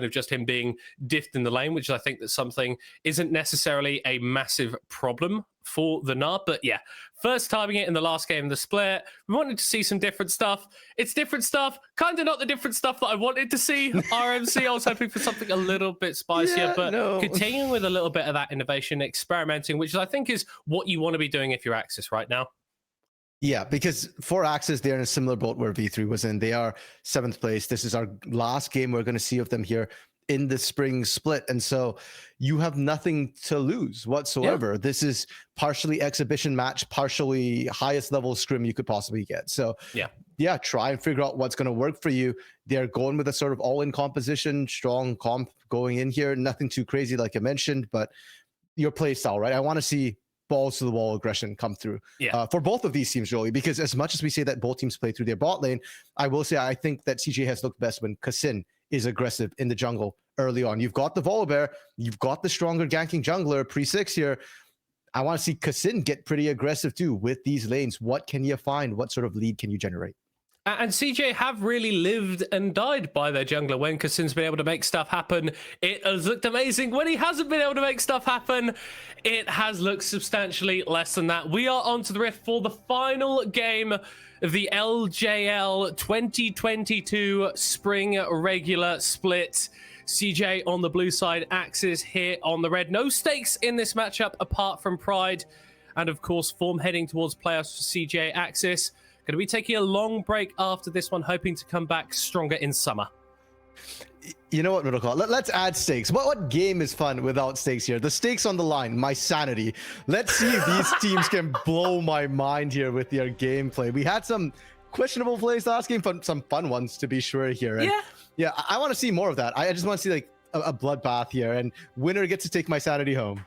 of just him being diffed in the lane, which I think that something isn't necessarily a massive problem for the NAR. But yeah, first timing it in the last game of the split. We wanted to see some different stuff. It's different stuff, kind of not the different stuff that I wanted to see. RMC, I was hoping for something a little bit spicier, but continuing with a little bit of that innovation, experimenting, which I think is what you want to be doing if you're AXIZ right now. Yeah, because for AXIZ, they're in a similar boat where V3 was in. They are 7th place. This is our last game we're going to see of them here in the spring split. And so you have nothing to lose whatsoever. Yeah. This is partially exhibition match, partially highest level scrim you could possibly get. So yeah, try and figure out what's going to work for you. They're going with a sort of all-in composition, strong comp going in here. Nothing too crazy like I mentioned, but your play style, right? I want to see balls to the wall aggression come through for both of these teams, really, because as much as we say that both teams play through their bot lane, I will say I think that CJ has looked best when Kassin is aggressive in the jungle early on. You've got the Volibear, you've got the stronger ganking jungler pre-6 here. I want to see Kassin get pretty aggressive too with these lanes. What can you find? What sort of lead can you generate? And CJ have really lived and died by their jungler. When Kassin's been able to make stuff happen, it has looked amazing. When he hasn't been able to make stuff happen, it has looked substantially less than that. We are on to the Rift for the final game of the LJL 2022 Spring Regular Split. CJ on the blue side, AXIZ here on the red. No stakes in this matchup apart from pride. And of course, form heading towards playoffs for CJ AXIZ. Going to be taking a long break after this one, hoping to come back stronger in summer. You know what, Middlecall? Let's add stakes. What game is fun without stakes here? The stakes on the line, my sanity. Let's see if these teams can blow my mind here with their gameplay. We had some questionable plays last game, some fun ones to be sure here. And yeah, I want to see more of that. I just want to see like a bloodbath here, and winner gets to take my sanity home.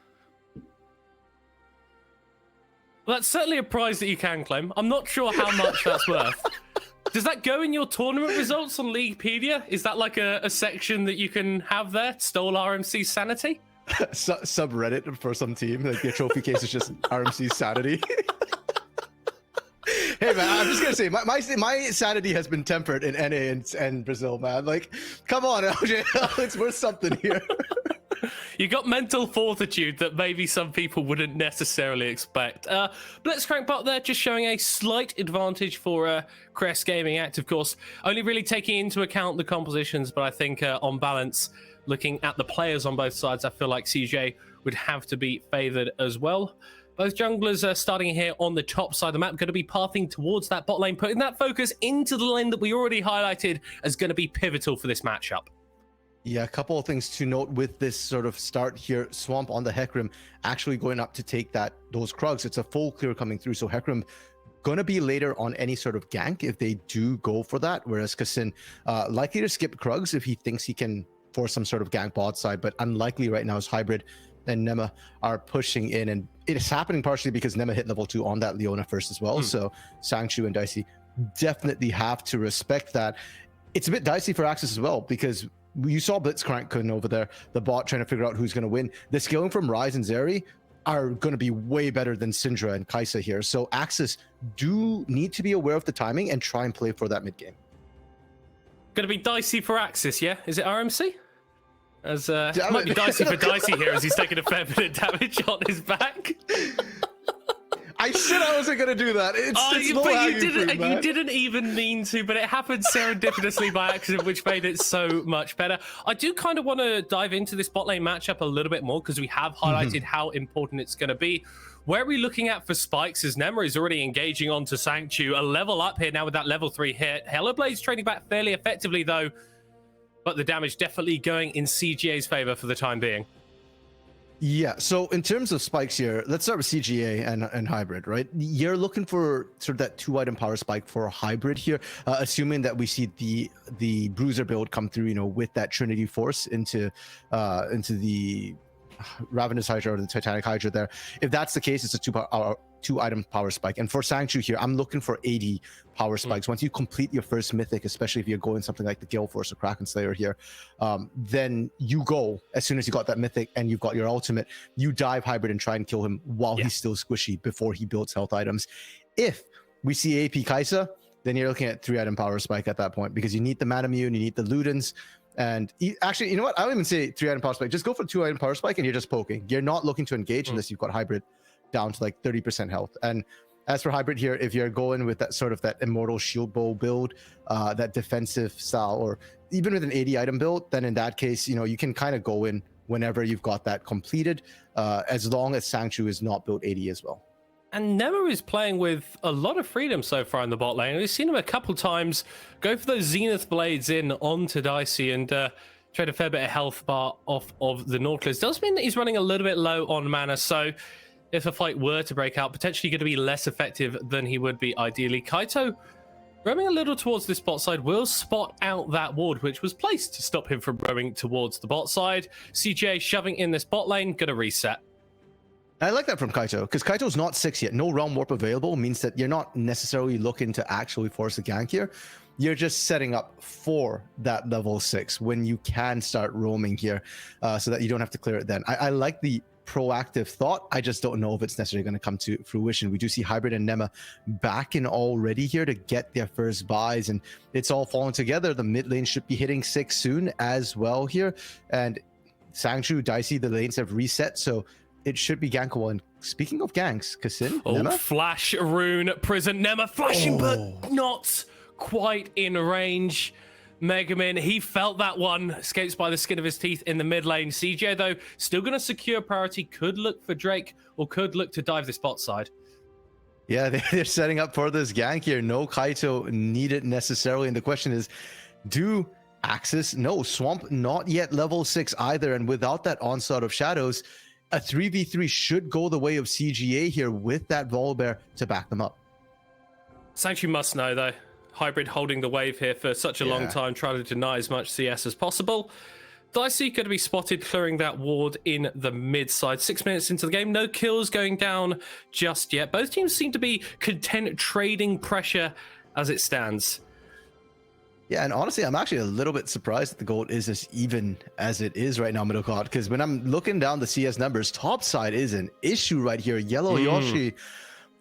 Well, that's certainly a prize that you can claim. I'm not sure how much that's worth. Does that go in your tournament results on Leaguepedia? Is that like a section that you can have there? Stole RMC sanity? Subreddit for some team. Like your trophy case is just RMC sanity. Hey man, I'm just gonna say my sanity has been tempered in NA and Brazil, man. Like, come on, LJL, it's worth something here. You got mental fortitude that maybe some people wouldn't necessarily expect. Blitzcrank there just showing a slight advantage for Crest Gaming Act, of course, only really taking into account the compositions, but I think on balance, looking at the players on both sides, I feel like CJ would have to be favored as well. Both junglers are starting here on the top side of the map, going to be pathing towards that bot lane, putting that focus into the lane that we already highlighted as going to be pivotal for this matchup. Yeah, a couple of things to note with this sort of start here. Swamp on the Hecarim actually going up to take those Krugs. It's a full clear coming through, so Hecarim gonna be later on any sort of gank if they do go for that, whereas Kassin likely to skip Krugs if he thinks he can force some sort of gank bot side, but unlikely right now as Hybrid and Nema are pushing in, and it is happening partially because Nema hit level 2 on that Leona first as well. So Sangchu and Dicey definitely have to respect that. It's a bit dicey for AXIZ as well, because you saw Blitzcrank over there, the bot trying to figure out who's going to win. The scaling from Ryze and Zeri are going to be way better than Syndra and Kai'Sa here. So AXIZ do need to be aware of the timing and try and play for that mid game. Going to be dicey for AXIZ, yeah? Is it RMC? As it might be dicey for Dicey here as he's taking a fair bit of damage on his back. I said I wasn't going to do that. You didn't even mean to, but it happened serendipitously by accident, which made it so much better. I do kind of want to dive into this bot lane matchup a little bit more because we have highlighted how important it's going to be. Where are we looking at for spikes as Nema is already engaging onto Sangchu, a level up here now with that level 3 hit. Hellablade's trading back fairly effectively though, but the damage definitely going in CGA's favor for the time being. Yeah, so in terms of spikes here, let's start with CGA and Hybrid, right? You're looking for sort of that 2-item power spike for Hybrid here, assuming that we see the Bruiser build come through, you know, with that Trinity Force into the Ravenous Hydra or the Titanic Hydra there. If that's the case, it's a 2-item power spike. And for Sangchu here, I'm looking for 80 power spikes. Once you complete your first mythic, especially if you're going something like the Gale Force or Kraken Slayer here, then you go, as soon as you got that mythic and you've got your ultimate, you dive Hybrid and try and kill him while he's still squishy before he builds health items. If we see AP Kai'Sa, then you're looking at 3-item power spike at that point, because you need the Manamune, you need the Ludens, And actually, you know what? I don't even say 3-item power spike. Just go for 2-item power spike and you're just poking. You're not looking to engage unless you've got hybrid down to like 30% health. And as for hybrid here, if you're going with that sort of that immortal shield bow build, that defensive style, or even with an 80-item build, then in that case, you know, you can kind of go in whenever you've got that completed, as long as Sangchu is not built 80 as well. And Nema is playing with a lot of freedom so far in the bot lane. We've seen him a couple times go for those Zenith Blades in onto Dicey and trade a fair bit of health bar off of the Nautilus. Does mean that he's running a little bit low on mana, so if a fight were to break out, potentially going to be less effective than he would be ideally. Kaito, roaming a little towards this bot side, will spot out that ward, which was placed to stop him from roaming towards the bot side. CJ shoving in this bot lane, going to reset. I like that from Kaito, because Kaito's not 6 yet. No realm warp available means that you're not necessarily looking to actually force a gank here. You're just setting up for that level 6 when you can start roaming here, so that you don't have to clear it then. I like the proactive thought. I just don't know if it's necessarily going to come to fruition. We do see Hybrid and Nema back in already here to get their first buys, and it's all falling together. The mid lane should be hitting 6 soon as well here, and Sangchu, Dicey, the lanes have reset, so it should be gankable. And speaking of ganks, Kassin, Nema? Flash rune prison. Nema flashing, but not quite in range. Megamin, he felt that one, escapes by the skin of his teeth in the mid lane. CJ, though, still going to secure priority, could look for Drake or could look to dive this bot side. Yeah, they're setting up for this gank here. No Kaito needed necessarily. And the question is, do AXIZ? No, Swamp not yet level 6 either. And without that onslaught of shadows, a 3v3 should go the way of CGA here with that Volibear to back them up. Sanctuary must know, though. Hybrid holding the wave here for such a long time, trying to deny as much CS as possible. Dicey going to be spotted clearing that ward in the mid side. 6 minutes into the game, no kills going down just yet. Both teams seem to be content trading pressure as it stands. Yeah, and honestly, I'm actually a little bit surprised that the gold is as even as it is right now, Middlecott, because when I'm looking down the CS numbers, top side is an issue right here. Yellow Yoshi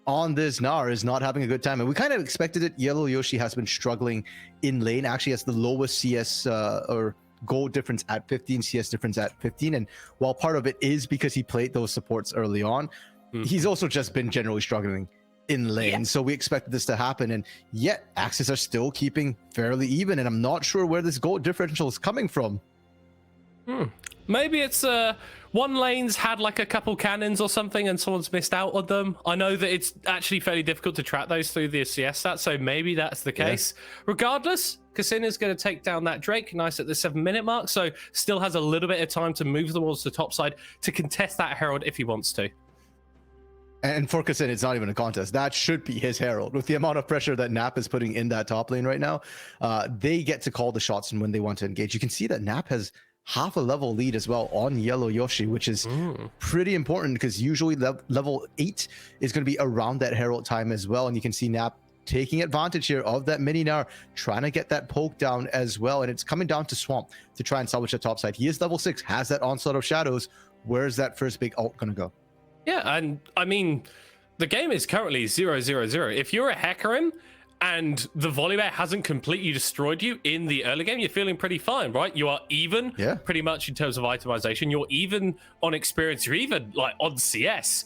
on this Gnar is not having a good time, and we kind of expected it. Yellow Yoshi has been struggling in lane, actually has the lowest CS or gold difference at 15, CS difference at 15, and while part of it is because he played those supports early on, he's also just been generally struggling in lane. So we expected this to happen, and yet AXIZ are still keeping fairly even, and I'm not sure where this gold differential is coming from. Maybe it's one lane's had like a couple cannons or something and someone's missed out on them. I know that it's actually fairly difficult to track those through the CS stats, so maybe that's the case. Regardless, Kassin is going to take down that Drake, nice at the 7-minute mark, so still has a little bit of time to move towards the top side to contest that Herald if he wants to. And for Kassin, it's not even a contest. That should be his Herald. With the amount of pressure that Nap is putting in that top lane right now, they get to call the shots and when they want to engage. You can see that Nap has half a level lead as well on Yellow Yoshi, which is pretty important because usually level 8 is going to be around that Herald time as well. And you can see Nap taking advantage here of that mini Gnar, trying to get that poke down as well. And it's coming down to Swamp to try and salvage the top side. He is level 6, has that onslaught of shadows. Where's that first big ult going to go? Yeah, and I mean, the game is currently 0-0-0. If you're a Hecarim and the Volibear hasn't completely destroyed you in the early game, you're feeling pretty fine, right? You are even pretty much in terms of itemization. You're even on experience. You're even like on CS.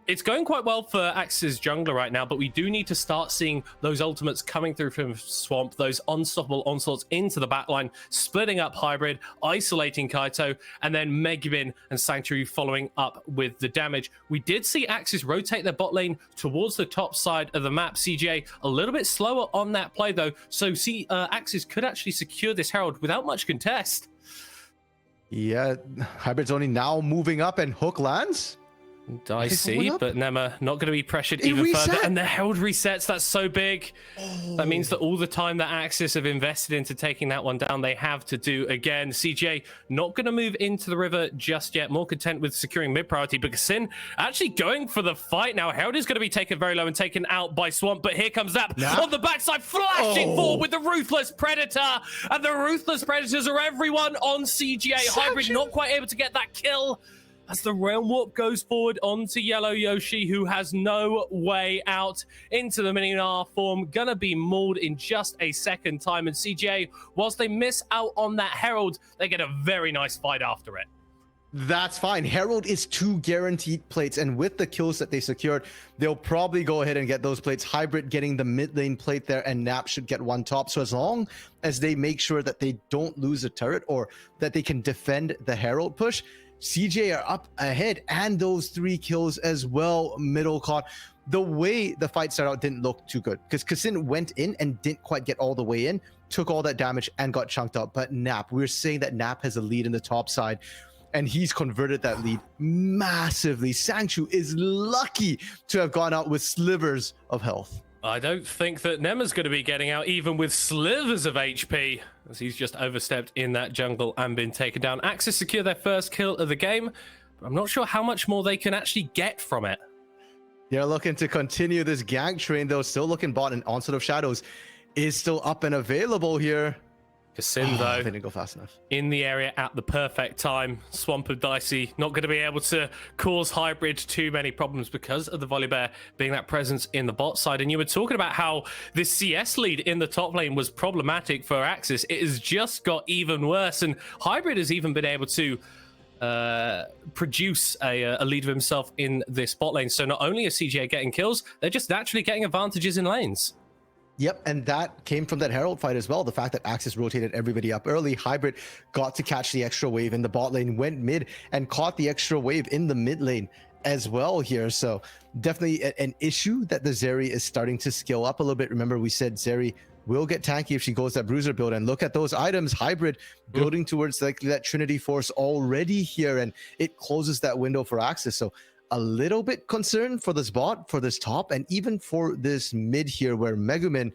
It's going quite well for AXIZ jungler right now, but we do need to start seeing those ultimates coming through from Swamp, those unstoppable onslaughts into the backline, splitting up Hybrid, isolating Kaito, and then Megbin and Sanctuary following up with the damage. We did see AXIZ rotate their bot lane towards the top side of the map. CJ a little bit slower on that play though, so AXIZ could actually secure this Herald without much contest. Yeah, Hybrid's only now moving up and Hook lands. Dicey, but Nema not going to be pressured even further. And the Herald resets. That's so big. That means that all the time that AXIZ have invested into taking that one down, they have to do again. CJ not going to move into the river just yet. More content with securing mid priority. But Sin actually going for the fight now. Herald is going to be taken very low and taken out by Swamp. But here comes Zap on the backside, flashing forward with the Ruthless Predator. And the Ruthless Predators are everyone on CGA. Hybrid not quite able to get that kill. as the Realm Warp goes forward onto Yellow Yoshi, who has no way out into the Mini-R form. Gonna be mauled in just a second time. And CJ, whilst they miss out on that Herald, they get a very nice fight after it. That's fine. Herald is 2 guaranteed plates, and with the kills that they secured, they'll probably go ahead and get those plates. Hybrid getting the mid lane plate there, and Nap should get 1 top. So as long as they make sure that they don't lose a turret or that they can defend the Herald push, CJ are up ahead, and those 3 kills as well. Middle caught. The way the fight started out didn't look too good because Kassin went in and didn't quite get all the way in, took all that damage and got chunked up. But Nap, we're saying that Nap has a lead in the top side, and he's converted that lead massively. Sangchu is lucky to have gone out with slivers of health. I don't think that Nema's going to be getting out even with slivers of HP, as he's just overstepped in that jungle and been taken down. AXIZ secure their first kill of the game, but I'm not sure how much more they can actually get from it. They're looking to continue this gank train, though. Still looking bot, and Onslaught of Shadows is still up and available here. Kassin, though, they didn't go fast enough. In the area at the perfect time. Swamp of Dicey not going to be able to cause Hybrid too many problems because of the Volibear being that presence in the bot side. And you were talking about how this CS lead in the top lane was problematic for AXIZ. It has just got even worse, and Hybrid has even been able to produce a lead of himself in this bot lane. So not only is CJ getting kills, they're just naturally getting advantages in lanes. Yep, and that came from that Herald fight as well. The fact that AXIZ rotated everybody up early. Hybrid got to catch the extra wave in the bot lane, went mid, and caught the extra wave in the mid lane as well here. So definitely an issue that the Zeri is starting to scale up a little bit. Remember, we said Zeri will get tanky if she goes that bruiser build, and look at those items. Hybrid building towards like that Trinity Force already here, and it closes that window for AXIZ. So a little bit concerned for this bot, for this top, and even for this mid here, where Megumin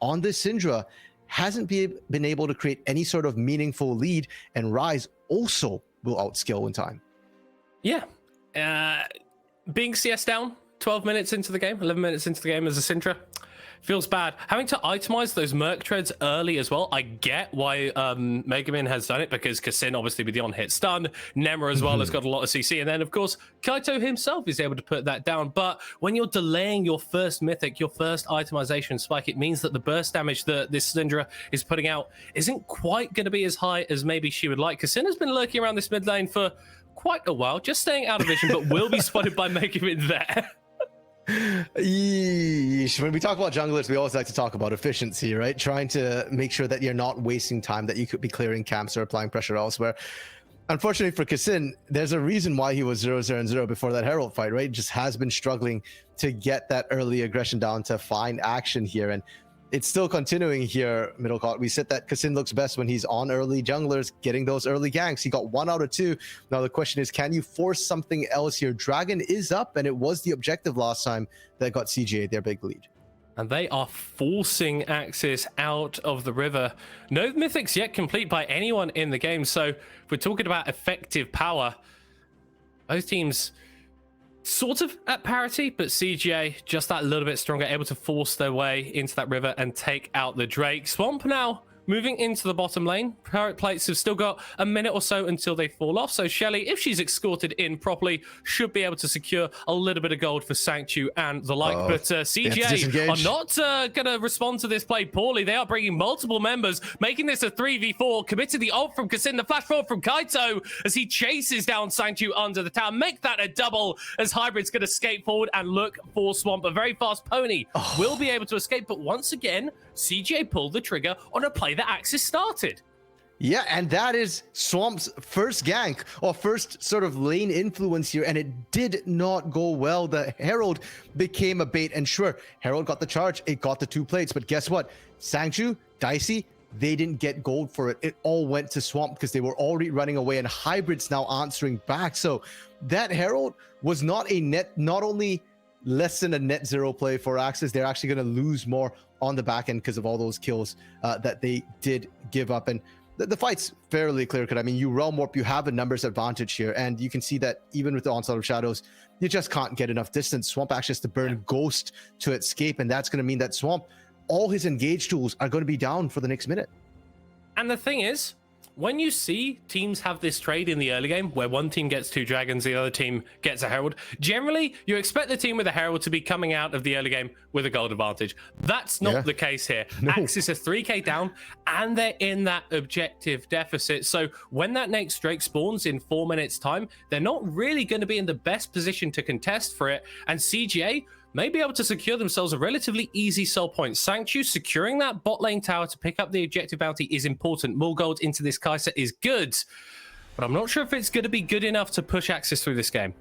on this Syndra hasn't been able to create any sort of meaningful lead, and Rise also will outscale in time. Yeah. Being CS down 12 minutes into the game, 11 minutes into the game as a Syndra, feels bad. Having to itemize those Merc treads early as well. I get why Megumin has done it, because Kassin obviously with the on-hit stun, Nema as well has got a lot of CC, and then of course Kaito himself is able to put that down. But when you're delaying your first mythic, your first itemization spike, it means that the burst damage that this Syndra is putting out isn't quite going to be as high as maybe she would like. Kassin has been lurking around this mid lane for quite a while, just staying out of vision, but will be spotted by Megumin there. Yeesh. When we talk about junglers, we always like to talk about efficiency, right? Trying to make sure that you're not wasting time, that you could be clearing camps or applying pressure elsewhere. Unfortunately for Kassin, there's a reason why he was 0-0-0 before that Herald fight, right? Just has been struggling to get that early aggression down, to find action here. And it's still continuing here, Middle Court. We said that Kassin looks best when he's on early junglers, getting those early ganks. He got 1 out of 2. Now the question is, can you force something else here? Dragon is up, and it was the objective last time that got CJ their big lead. And they are forcing AXIZ out of the river. No mythics yet complete by anyone in the game. So if we're talking about effective power, both teams sort of at parity, but CJ just that little bit stronger, able to force their way into that river and take out the Drake. Swamp now moving into the bottom lane. Pirate plates have still got a minute or so until they fall off. So Shelly, if she's escorted in properly, should be able to secure a little bit of gold for Sanctu and the like. But CJ are not going to respond to this play poorly. They are bringing multiple members, making this a 3v4. Committed the ult from Kassin, the flash forward from Kaito as he chases down Sanctu under the tower. Make that a double as Hybrid's going to skate forward and look for Swamp. A very fast pony will be able to escape, but once again, CJ pulled the trigger on a play that AXIZ started. Yeah, and that is Swamp's first gank, or first sort of lane influence here, and it did not go well. The Herald became a bait, and sure, Herald got the charge, it got the 2 plates, but guess what? Sangchu, Dicey, they didn't get gold for it. It all went to Swamp because they were already running away, and Hybrid's now answering back. So that Herald was not only less than a net 0 play for AXIZ, they're actually going to lose more on the back end because of all those kills that they did give up. And the fight's fairly clear cut. I mean, you realm warp, you have a numbers advantage here, and you can see that even with the Onslaught of Shadows, you just can't get enough distance. Swamp actually has to burn Ghost to escape, and that's going to mean that Swamp, all his engage tools are going to be down for the next minute. And the thing is, when you see teams have this trade in the early game where one team gets 2 dragons, the other team gets a herald, generally you expect the team with a herald to be coming out of the early game with a gold advantage. That's not the case here. No. AXIZ are 3k down and they're in that objective deficit. So when that next Drake spawns in 4 minutes time, they're not really going to be in the best position to contest for it. And CGA may be able to secure themselves a relatively easy sell point. Sanctu securing that bot lane tower to pick up the objective bounty is important. More gold into this Kai'Sa is good, but I'm not sure if it's going to be good enough to push AXIZ through this game.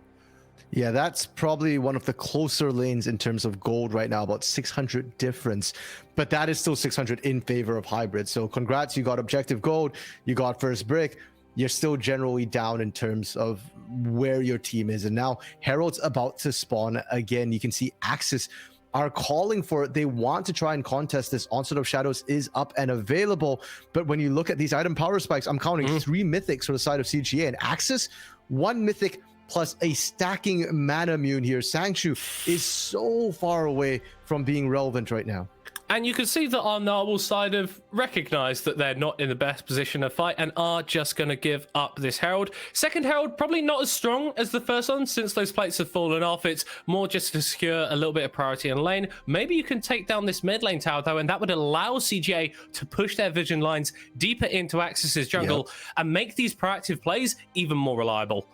Yeah, that's probably one of the closer lanes in terms of gold right now, about 600 difference. But that is still 600 in favor of hybrid. So congrats, you got objective gold, you got first brick. You're still generally down in terms of where your team is. And now Herald's about to spawn again. You can see AXIZ are calling for it. They want to try and contest this. Onslaught of Shadows is up and available. But when you look at these item power spikes, I'm counting 3 mythics for the side of CGA. And AXIZ, 1 mythic plus a stacking mana immune here. Sanctu is so far away from being relevant right now. And you can see that our Narwhal side have recognized that they're not in the best position to fight and are just going to give up this Herald. Second Herald, probably not as strong as the first one since those plates have fallen off. It's more just to secure a little bit of priority in lane. Maybe you can take down this mid lane tower though, and that would allow CGA to push their vision lines deeper into AXIZ's jungle and make these proactive plays even more reliable.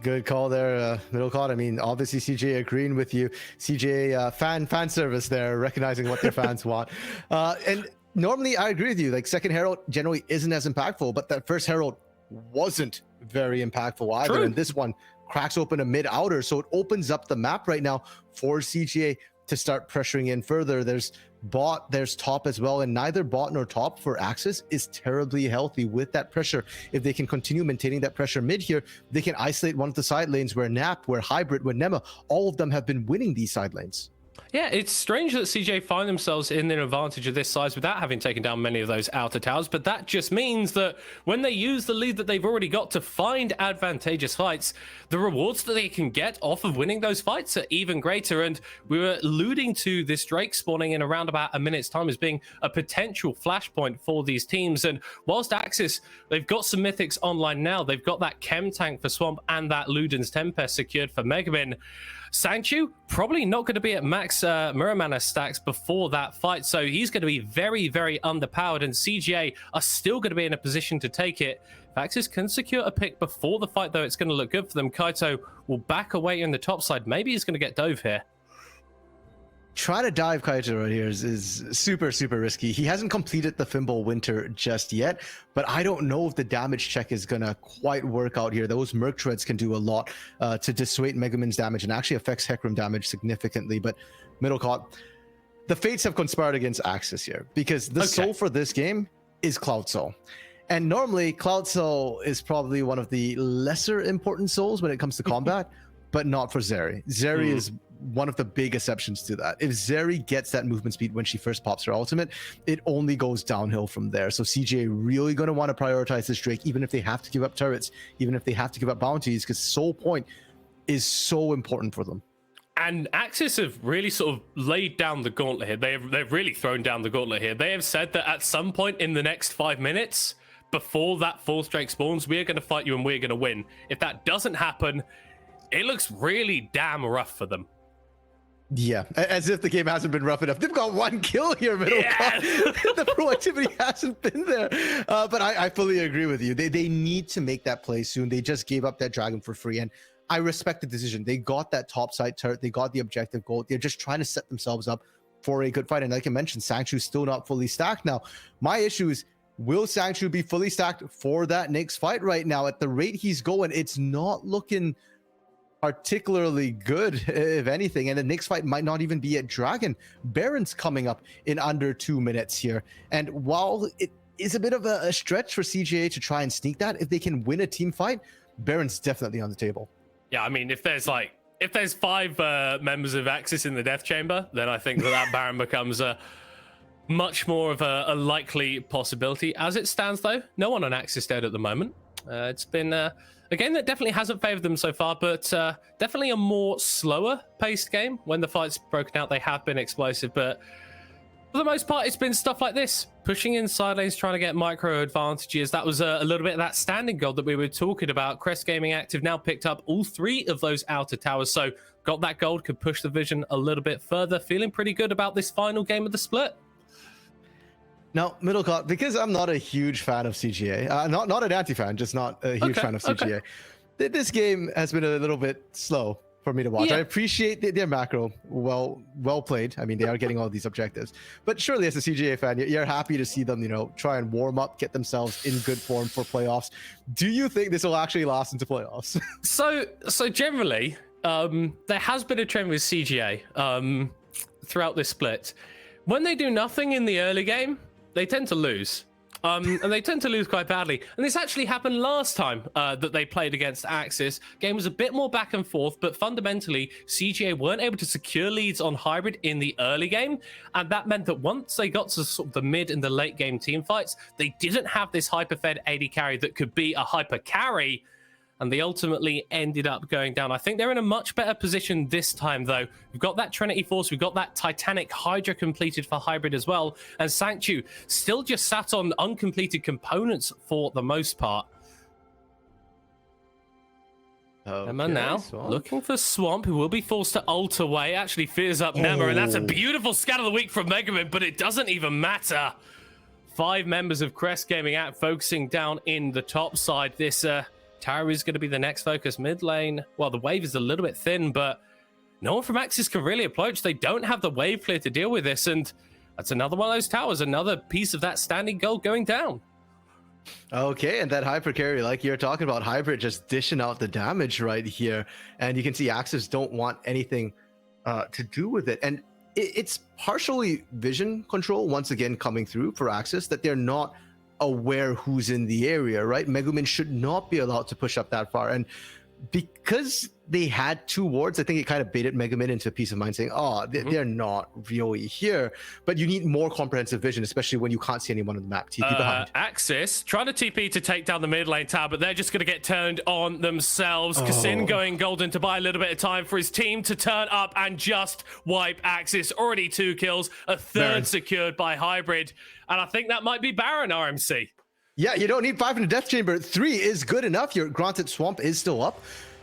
Good call there, Middle Cod. I mean, obviously CJ agreeing with you. CJ fan service there, recognizing what their fans want. And normally I agree with you. Like second Herald generally isn't as impactful, but that first Herald wasn't very impactful either. True. And this one cracks open a mid outer, so it opens up the map right now for CGA to start pressuring in further. There's bot, there's top as well, and neither bot nor top for AXIZ is terribly healthy with that pressure. If they can continue maintaining that pressure mid here, they can isolate one of the side lanes where Nap, where Hybrid, where Nema, all of them have been winning these side lanes. Yeah, it's strange that CJ find themselves in an advantage of this size without having taken down many of those outer towers, but that just means that when they use the lead that they've already got to find advantageous fights, the rewards that they can get off of winning those fights are even greater. And we were alluding to this Drake spawning in around about a minute's time as being a potential flashpoint for these teams. And whilst AXIZ, they've got some mythics online now, they've got that chem tank for Swamp and that Luden's Tempest secured for Megamin. Sanctu probably not going to be at max mirror mana stacks before that fight, so he's going to be very, very underpowered, and CGA are still going to be in a position to take it. If AXIZ can secure a pick before the fight, though, it's going to look good for them. Kaito will back away in the top side. Maybe he's going to get dove here. Trying to dive Kaito right here is super, super risky. He hasn't completed the Fimble Winter just yet, but I don't know if the damage check is going to quite work out here. Those Merc Treads can do a lot to dissuade Megamin's damage and actually affects Hecarim damage significantly. But Middlecott, the Fates have conspired against AXIZ here because the soul for this game is Cloud Soul. And normally Cloud Soul is probably one of the lesser important souls when it comes to combat, but not for Zeri. Zeri is one of the big exceptions to that. If Zeri gets that movement speed when she first pops her ultimate, it only goes downhill from there. So CJ really going to want to prioritize this Drake, even if they have to give up turrets, even if they have to give up bounties, because soul point is so important for them. And AXIZ have really sort of laid down the gauntlet here. They've really thrown down the gauntlet here. They have said that at some point in the next 5 minutes, before that fourth Drake spawns, we're going to fight you and we're going to win. If that doesn't happen, it looks really damn rough for them. Yeah, as if the game hasn't been rough enough. They've got 1 kill here, The proactivity hasn't been there. But I fully agree with you. They need to make that play soon. They just gave up that dragon for free, and I respect the decision. They got that top side turret. They got the objective goal. They're just trying to set themselves up for a good fight. And like I mentioned, Sanctu's still not fully stacked now. My issue is, will Sanctu be fully stacked for that next fight right now? At the rate he's going, it's not looking particularly good, if anything, and the next fight might not even be at Dragon. Baron's coming up in under 2 minutes here, and while it is a bit of a stretch for CGA to try and sneak that, if they can win a team fight, Baron's definitely on the table. Yeah, I mean, if there's 5 members of AXIZ in the death chamber, then I think that Baron becomes a much more of a likely possibility. As it stands, though, no one on AXIZ dead at the moment. It's been a game that definitely hasn't favored them so far, but definitely a more slower paced game. When the fight's broken out, they have been explosive, but For the most part, it's been stuff like this. Pushing in side lanes, trying to get micro advantages. That was a little bit of that standing gold that we were talking about. Crest Gaming Active now picked up all 3 of those outer towers. So got that gold, could push the vision a little bit further. Feeling pretty good about this final game of the split. Now, Middlecott, because I'm not a huge fan of CGA, not an anti-fan, just not a huge fan of CGA. This game has been a little bit slow for me to watch. I appreciate their macro, well played. I mean, they are getting all these objectives, but surely as a CGA fan, you're happy to see them, try and warm up, get themselves in good form for playoffs. Do you think this will actually last into playoffs? So generally, there has been a trend with CGA throughout this split. When they do nothing in the early game, they tend to lose. And they tend to lose quite badly. And this actually happened last time that they played against AXIZ. Game was a bit more back and forth, but fundamentally, CGA weren't able to secure leads on Hybrid in the early game. And that meant that once they got to sort of the mid and the late game team fights, they didn't have this hyper-fed AD carry that could be a hyper carry. And they ultimately ended up going down. I think they're in a much better position this time, though. We've got that Trinity Force. We've got that Titanic Hydra completed for Hybrid as well. And Sanctu still just sat on uncompleted components for the most part. Emma now looking for Swamp, who will be forced to ult away. Actually fears up Nema, and that's a beautiful scat of the week from Megaman, but it doesn't even matter. 5 members of Crest Gaming out focusing down in the top side. This Tower is going to be the next focus. Mid lane, well, the wave is a little bit thin, but no one from AXIZ can really approach. They don't have the wave clear to deal with this, and that's another one of those towers, another piece of that standing gold going down. Okay, and that hyper carry, like you're talking about, Hybrid just dishing out the damage right here, and you can see AXIZ don't want anything to do with it, and it's partially vision control once again coming through for AXIZ, that they're not aware who's in the area, right? Megumin should not be allowed to push up that far, and because they had 2 wards, I think it kind of baited Megamin into peace of mind, saying, oh, they're not really here. But you need more comprehensive vision, especially when you can't see anyone on the map. TP behind. AXIZ trying to TP to take down the mid lane tower, but they're just going to get turned on themselves. Kassin going golden to buy a little bit of time for his team to turn up and just wipe AXIZ. Already 2 kills, a 3rd Baron secured by Hybrid. And I think that might be Baron, RMC. Yeah, you don't need 5 in the death chamber. 3 is good enough. Your granted Swamp is still up,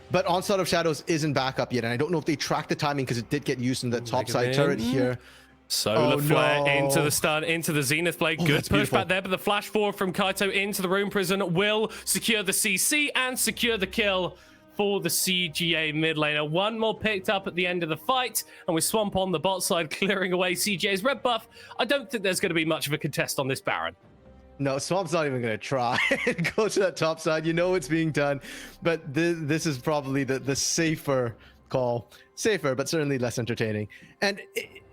but Onslaught of Shadows isn't back up yet. And I don't know if they tracked the timing because it did get used in the top side turret here. Solar Flare into the stun, into the Zenith Blade. Good push back there, but the flash forward from Kaito into the Rune Prison will secure the CC and secure the kill for the CGA mid laner. 1 more picked up at the end of the fight, and with Swamp on the bot side clearing away CGA's red buff, I don't think there's going to be much of a contest on this Baron. No, Swamp's not even going to try and go to that top side. You know it's being done, but this is probably the safer call. Safer, but certainly less entertaining. And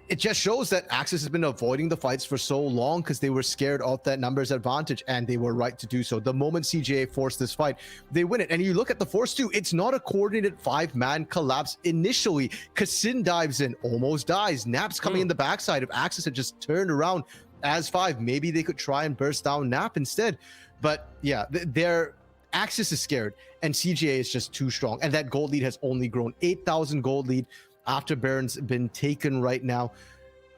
it just shows that AXIZ has been avoiding the fights for so long because they were scared of that numbers advantage, and they were right to do so. The moment CGA forced this fight, they win it. And you look at the Force too, it's not a coordinated 5-man collapse initially. Kassin dives in, almost dies. Nap's coming in the backside. If AXIZ had just turned around as 5, maybe they could try and burst down Nap instead. But yeah, their AXIZ is scared, and CGA is just too strong. And that gold lead has only grown. 8,000 gold lead after Baron's been taken right now.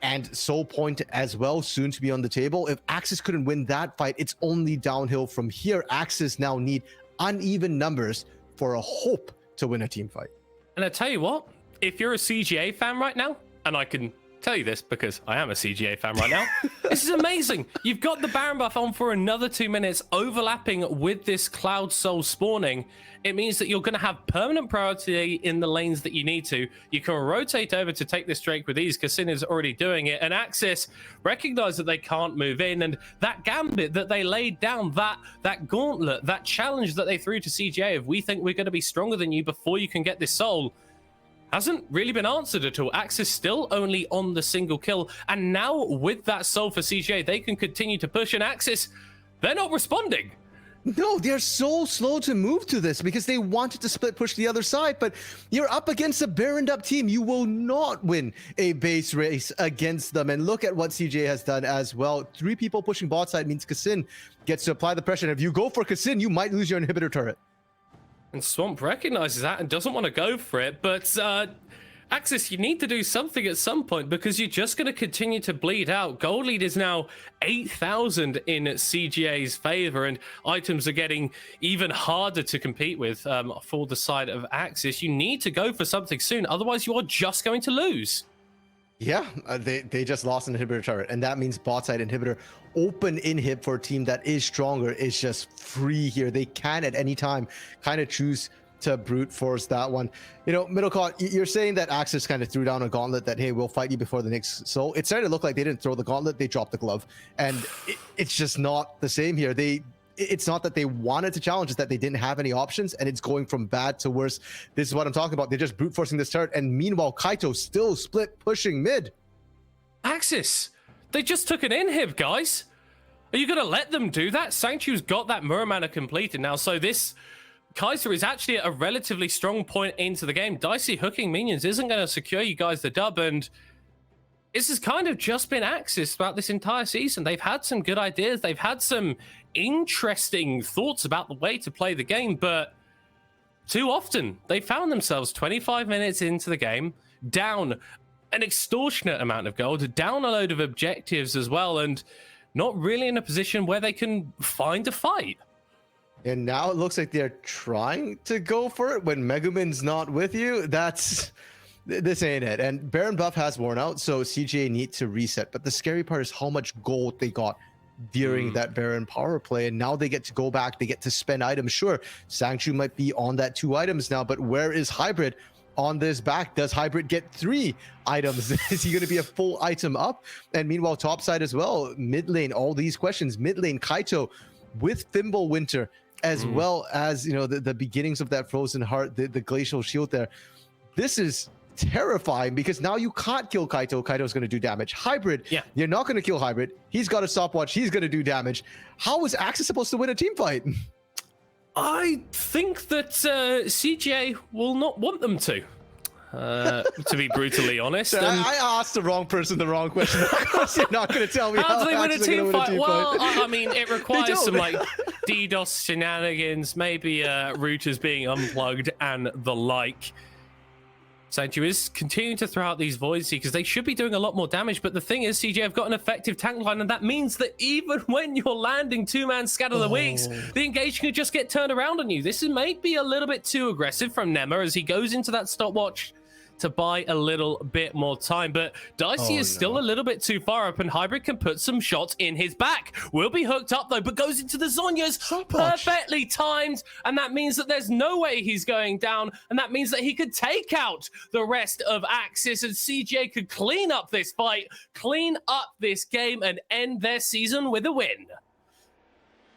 And Soul Point as well, soon to be on the table. If AXIZ couldn't win that fight, it's only downhill from here. AXIZ now need uneven numbers for a hope to win a team fight. And I tell you what, if you're a CGA fan right now, and I can tell you this because I am a CGA fan right now, this is amazing. You've got the Baron buff on for another 2 minutes, overlapping with this Cloud Soul spawning. It means that you're going to have permanent priority in the lanes that you need to. You can rotate over to take this Drake with ease. Kassin is already doing it, and AXIZ recognize that they can't move in, and that gambit that they laid down, that gauntlet, that challenge that they threw to CGA of, we think we're going to be stronger than you before you can get this soul, hasn't really been answered at all. AXIZ still only on the single kill, and now with that soul for CGA, they can continue to push, and AXIZ, they're not responding. No, they're so slow to move to this because they wanted to split push the other side, but you're up against a Baroned up team. You will not win a base race against them. And look at what CJ has done as well. 3 people pushing bot side means Kassin gets to apply the pressure. And if you go for Kassin, you might lose your inhibitor turret. And Swamp recognizes that and doesn't want to go for it, but AXIZ, you need to do something at some point because you're just going to continue to bleed out. Gold lead is now 8,000 in CGA's favor, and items are getting even harder to compete with for the side of AXIZ. You need to go for something soon, otherwise you are just going to lose. Yeah, they just lost an inhibitor turret, and that means bot side inhibitor open inhib for a team that is stronger is just free here. They can at any time kind of choose to brute force that one. You know, Middlecott, you're saying that AXIZ kind of threw down a gauntlet that, hey, we'll fight you before the next. So it started to look like they didn't throw the gauntlet, they dropped the glove. And it's just not the same here. It's not that they wanted to challenge, it's that they didn't have any options, and it's going from bad to worse. This is what I'm talking about. They're just brute forcing this turret, and meanwhile, Kaito still split pushing mid. AXIZ, they just took an inhib, guys. Are you going to let them do that? Sanctu's got that Muramana completed now, so this Kaiser is actually at a relatively strong point into the game. Dicey hooking minions isn't going to secure you guys the dub, and this has kind of just been AXIZ throughout this entire season. They've had some good ideas. They've had some interesting thoughts about the way to play the game, but too often they found themselves 25 minutes into the game, down an extortionate amount of gold, down a load of objectives as well, and not really in a position where they can find a fight. And now it looks like they're trying to go for it when Megumin's not with you. This ain't it. And Baron buff has worn out, so CGA need to reset. But the scary part is how much gold they got during that Baron power play. And now they get to go back, they get to spend items. Sure, Sangchu might be on that 2 items now, but where is Hybrid on this back? Does Hybrid get 3 items? Is he going to be a full item up? And meanwhile, top side as well, mid lane, all these questions. Mid lane, Kaito with Thimble Winter, as well as, you know, the beginnings of that Frozen Heart, the Glacial Shield there. This is terrifying because now you can't kill Kaito. Kaito's going to do damage. Hybrid, yeah, you're not going to kill Hybrid. He's got a stopwatch. He's going to do damage. How is AXIZ supposed to win a team fight? I think that CGA will not want them to be brutally honest. I asked the wrong person the wrong question. Of course you're not going to tell me how do they win a team fight? Well, fight. I mean, it requires some like DDoS shenanigans, maybe routers being unplugged and the like. Sanctu is continuing to throw out these void seekers. They should be doing a lot more damage, but the thing is, CJ have got an effective tank line, and that means that even when you're landing 2-man scatter the wings, the engage can just get turned around on you. This may be a little bit too aggressive from Nema as he goes into that stopwatch to buy a little bit more time, but Dicey is still a little bit too far up, and Hybrid can put some shots in his back. Will be hooked up though, but goes into the Zhonya's perfectly timed, and that means that there's no way he's going down, and that means that he could take out the rest of AXIZ, and CJ could clean up this fight, clean up this game, and end their season with a win.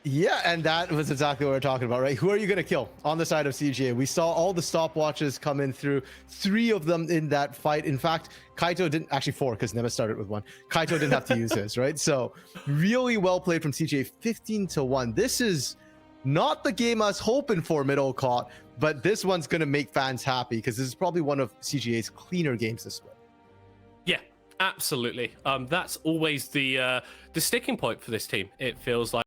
Yeah, and that was exactly what we're talking about, right? Who are you going to kill on the side of CGA? We saw all the stopwatches come in through, 3 of them in that fight. In fact, Kaito didn't, actually 4, because Nema started with 1. Kaito didn't have to use his, right? So really well played from CGA, 15-1. This is not the game I was hoping for, Middlecott, but this one's going to make fans happy because this is probably one of CGA's cleaner games this split. Yeah, absolutely. That's always the sticking point for this team, it feels like.